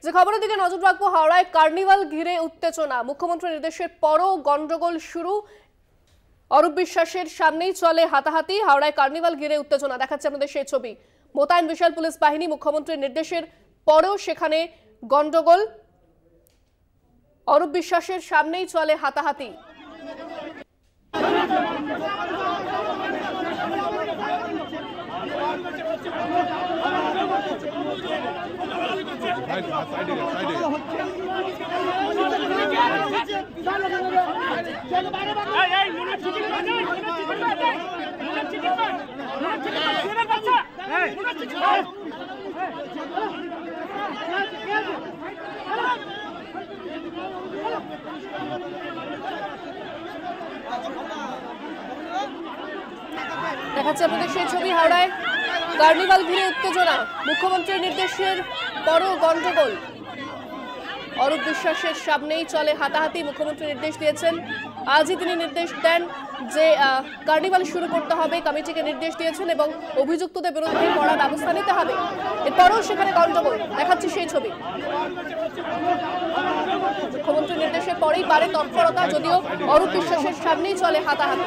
যে খবরের দিকে নজর রাখবো, হাওড়ায় কার্নিভাল ঘিরে উত্তেজনা, মুখ্যমন্ত্রীর নির্দেশের পরও গন্ডগোল শুরু। অরূপ বিশ্বাসের সামনেই চলে হাতাহাতি। হাওড়ায় কার্নিভাল ঘিরে উত্তেজনা, দেখাচ্ছে আপনাদের সেই ছবি। মোতায়েন বিশাল পুলিশ বাহিনী, মুখ্যমন্ত্রীর নির্দেশের পরেও সেখানে গন্ডগোল। অরূপ বিশ্বাসের সামনেই চলে হাতাহাতি। দেখাচ্ছে আপনাদের সেই ছবি। হাওড়ায় কার্নিভাল ঘিরে উত্তেজনা, মুখ্যমন্ত্রীর নির্দেশের পরও গন্ডগোল। অরূপ বিশ্বাসের সামনেই চলে হাতাহাতি। মুখ্যমন্ত্রী নির্দেশ দিয়েছেন, আজই তিনি নির্দেশ দেন যে কার্নিভাল শুরু করতে হবে, কমিটিকে নির্দেশ দিয়েছেন এবং অভিযুক্তদের বিরুদ্ধে কড়া ব্যবস্থা নিতে হবে। এরপরও সেখানে গন্ডগোল, দেখাচ্ছে সেই ছবি। মুখ্যমন্ত্রীর নির্দেশের পরেই বাড়ে তৎপরতা, যদিও অরূপ বিশ্বাসের সামনেই চলে হাতাহাতি।